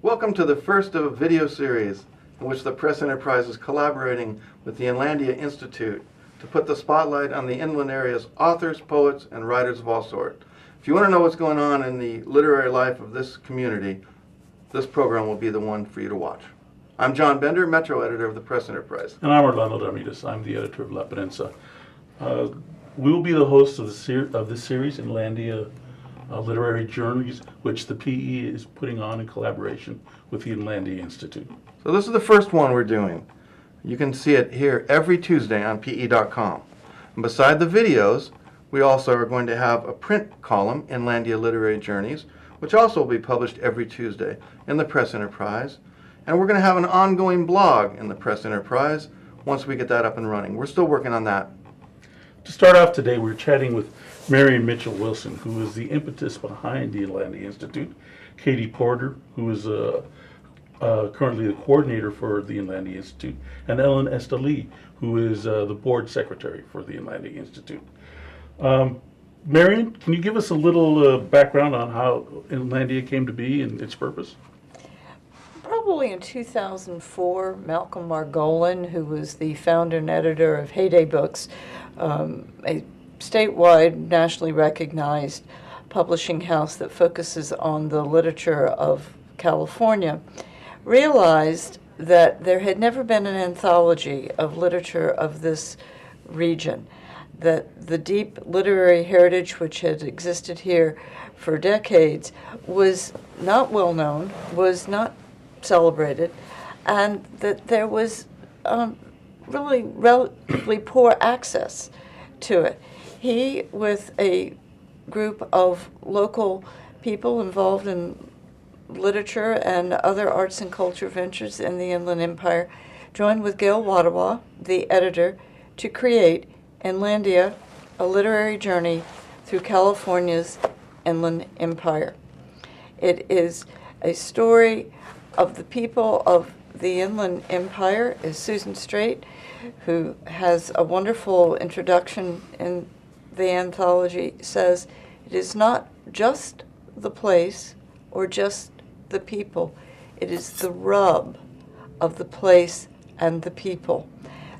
Welcome to the first of a video series in which the Press Enterprise is collaborating with the Inlandia Institute to put the spotlight on the inland area's authors, poets, and writers of all sorts. If you want to know what's going on in the literary life of this community, this program will be the one for you to watch. I'm John Bender, Metro Editor of the Press Enterprise. And I'm Orlando Darmidas. I'm the editor of La Prensa. We will be the hosts of this series, Inlandia Literary Journeys, which the PE is putting on in collaboration with the Inlandia Institute. So this is the first one we're doing. You can see it here every Tuesday on PE.com. And beside the videos, we also are going to have a print column, Inlandia Literary Journeys, which also will be published every Tuesday in the Press Enterprise. And we're going to have an ongoing blog in the Press Enterprise once we get that up and running. We're still working on that. To start off today, we're chatting with Marion Mitchell Wilson, who is the impetus behind the Inlandia Institute, Katie Porter, who is currently the coordinator for the Inlandia Institute, and Ellen Esteli, who is the board secretary for the Inlandia Institute. Marion, can you give us a little background on how Inlandia came to be and its purpose? Probably in 2004, Malcolm Margolin, who was the founder and editor of Heyday Books, a statewide, nationally recognized publishing house that focuses on the literature of California, realized that there had never been an anthology of literature of this region, that the deep literary heritage which had existed here for decades was not well known, was not celebrated, and that there was really relatively poor access to it. He, with a group of local people involved in literature and other arts and culture ventures in the Inland Empire, joined with Gail Wadawa, the editor, to create Inlandia, a literary journey through California's Inland Empire. It is a story of the people of the Inland Empire, is Susan Straight, who has a wonderful introduction in the anthology, says it is not just the place or just the people, it is the rub of the place and the people.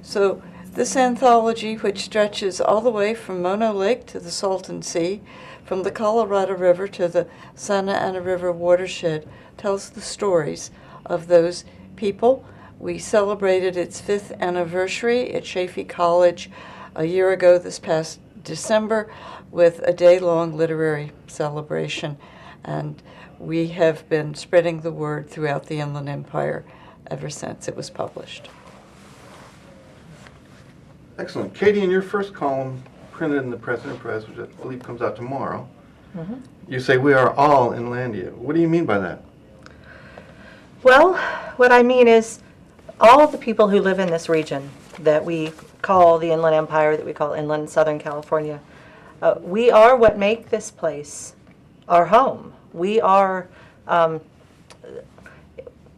So this anthology, which stretches all the way from Mono Lake to the Salton Sea, from the Colorado River to the Santa Ana River watershed, tells the stories of those people. We celebrated its 5th anniversary at Chaffey College a year ago this past December with a day-long literary celebration, and we have been spreading the word throughout the Inland Empire ever since it was published. Excellent. Katie, in your first column, printed in the Press Enterprise, which I believe comes out tomorrow, you say we are all Inlandia. What do you mean by that? Well, what I mean is all of the people who live in this region that we call the Inland Empire, that we call Inland Southern California, we are what make this place our home. We are,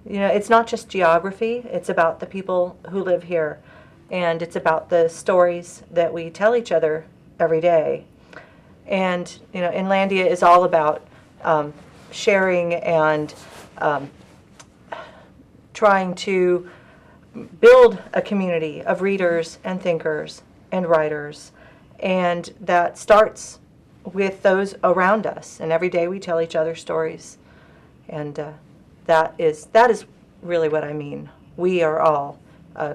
it's not just geography, it's about the people who live here, and it's about the stories that we tell each other every day. And, Inlandia is all about sharing and trying to build a community of readers and thinkers and writers, and that starts with those around us, and every day we tell each other stories, and that is really what I mean. We are all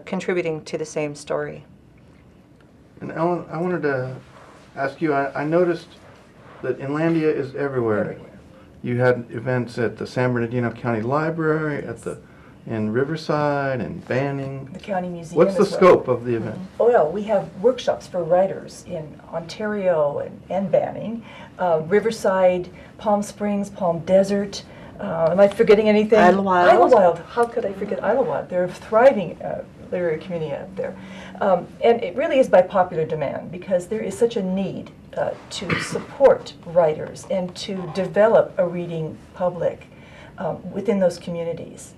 contributing to the same story. And Ellen, I wanted to ask you, I noticed that Inlandia is everywhere. You had events at the San Bernardino County Library, in Riverside and Banning. The County Museum. What's the scope of the event? Oh, well, we have workshops for writers in Ontario and Banning, Riverside, Palm Springs, Palm Desert. Am I forgetting anything? Idlewild. Idlewild. How could I forget Idlewild? They're a thriving literary community out there. And it really is by popular demand, because there is such a need to support writers and to develop a reading public within those communities.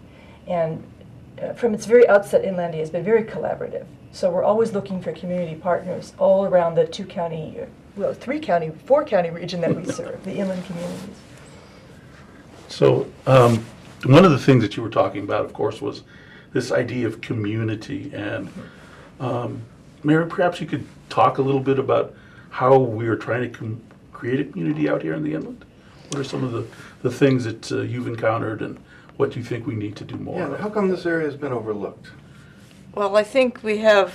And from its very outset, Inlandia has been very collaborative. So we're always looking for community partners all around the 4 county region that we serve, the inland communities. So one of the things that you were talking about, of course, was this idea of community. And Mary, perhaps you could talk a little bit about how we are trying to create a community out here in the inland. What are some of the things that you've encountered, and what do you think we need to do more Yeah, of? how come this area has been overlooked? Well, I think we have,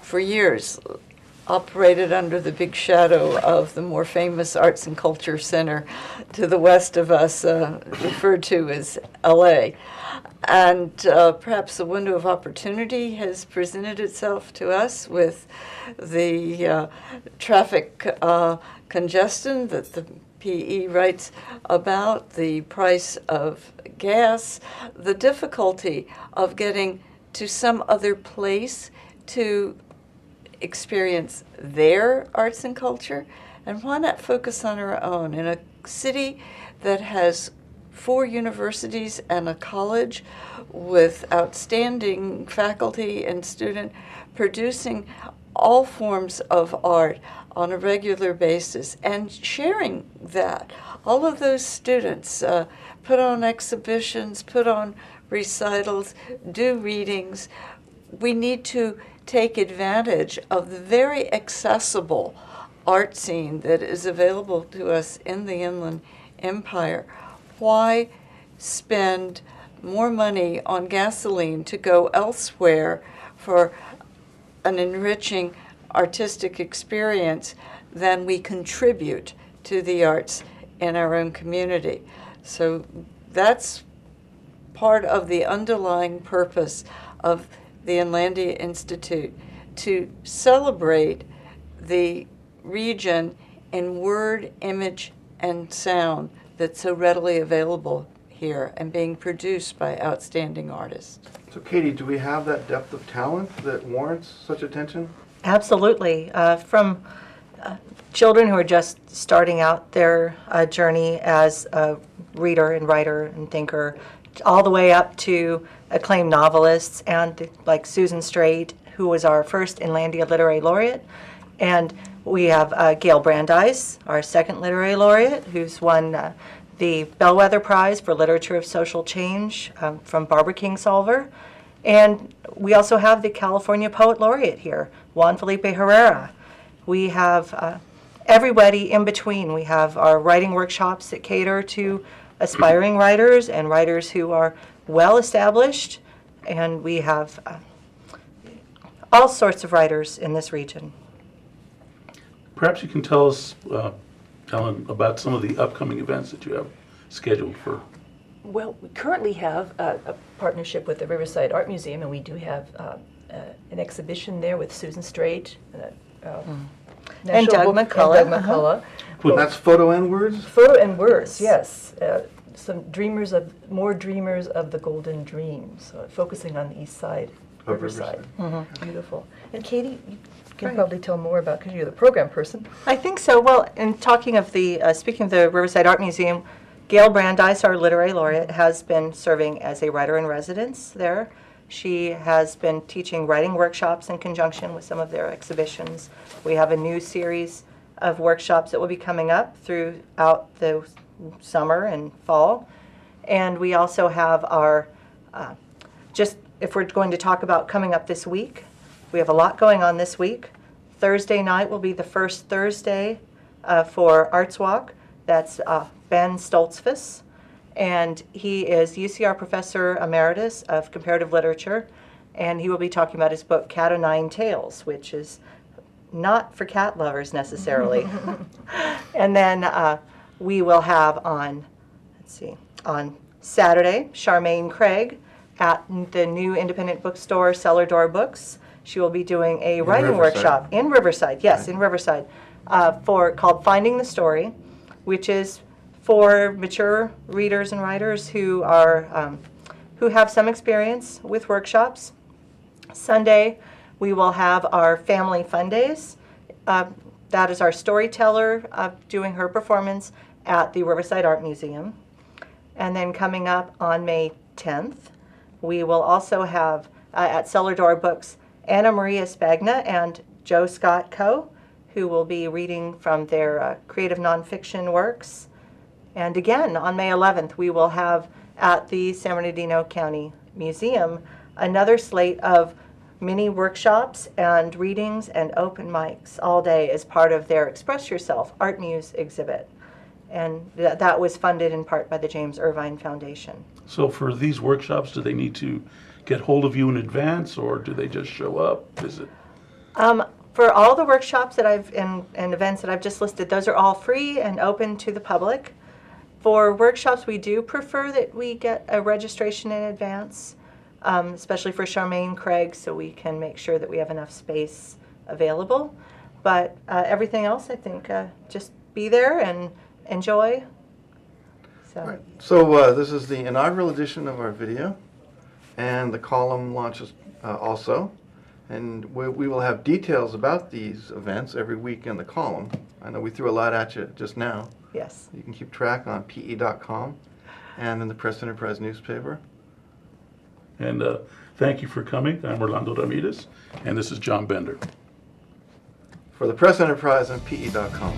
for years, operated under the big shadow of the more famous Arts and Culture Center to the west of us, referred to as LA. And perhaps a window of opportunity has presented itself to us with the traffic congestion that the PE writes about, the price of gas, the difficulty of getting to some other place to experience their arts and culture. And why not focus on our own? In a city that has 4 universities and a college with outstanding faculty and student producing all forms of art on a regular basis and sharing that. All of those students put on exhibitions, put on recitals, do readings. We need to take advantage of the very accessible art scene that is available to us in the Inland Empire. Why spend more money on gasoline to go elsewhere for an enriching artistic experience than we contribute to the arts in our own community? So that's part of the underlying purpose of the Inlandia Institute, to celebrate the region in word, image, and sound that's so readily available here and being produced by outstanding artists. So Katie, do we have that depth of talent that warrants such attention? Absolutely. From children who are just starting out their journey as a reader and writer and thinker, all the way up to acclaimed novelists, and like Susan Straight, who was our first Inlandia Literary Laureate. And we have Gail Brandeis, our second Literary Laureate, who's won the Bellwether Prize for Literature of Social Change from Barbara Kingsolver. And we also have the California Poet Laureate here, Juan Felipe Herrera. We have everybody in between. We have our writing workshops that cater to aspiring writers and writers who are well established, and we have all sorts of writers in this region. Perhaps you can tell us, Ellen, about some of the upcoming events that you have scheduled for. Well, we currently have a partnership with the Riverside Art Museum, and we do have an exhibition there with Susan Straight, And Doug McCullough. And Doug McCullough. Well, that's photo and words? Photo and words, yes. Some more dreamers of the golden dreams, focusing on the east side, Of Riverside. Mm-hmm. Beautiful. And Katie, you can Right. probably tell more about, because you're the program person. I think so. Well, in talking of the, speaking of the Riverside Art Museum, Gail Brandeis, our literary laureate, has been serving as a writer-in-residence there. She has been teaching writing workshops in conjunction with some of their exhibitions. We have a new series of workshops that will be coming up throughout the summer and fall. And we also have our, just if we're going to talk about coming up this week, we have a lot going on this week. Thursday night will be the first Thursday for Arts Walk. That's Ben Stoltzfus, and he is UCR Professor Emeritus of Comparative Literature, and he will be talking about his book Cat o' Nine Tails, which is not for cat lovers necessarily. And then we will have on Saturday, Charmaine Craig at the new independent bookstore Cellar Door Books. She will be doing a writing Riverside. workshop in Riverside, yes, in Riverside, called Finding the Story, which is for mature readers and writers who are who have some experience with workshops. Sunday, we will have our family fun days. That is our storyteller doing her performance at the Riverside Art Museum. And then coming up on May 10th, we will also have at Cellar Door Books Anna Maria Spagna and Joe Scott Coe, who will be reading from their creative nonfiction works. And again, on May 11th, we will have at the San Bernardino County Museum another slate of mini workshops and readings and open mics all day as part of their Express Yourself Art Muse exhibit. And that was funded in part by the James Irvine Foundation. So for these workshops, do they need to get hold of you in advance, or do they just show up, visit? For all the workshops that and events that I've just listed, those are all free and open to the public. For workshops, we do prefer that we get a registration in advance, especially for Charmaine Craig, so we can make sure that we have enough space available. But everything else, I think, just be there and enjoy. So, So this is the inaugural edition of our video, and the column launches also. And we will have details about these events every week in the column. I know we threw a lot at you just now. yes. You can keep track on pe.com and in the Press Enterprise newspaper. And thank you for coming. I'm Orlando Ramirez, and this is John Bender. For the Press Enterprise and pe.com.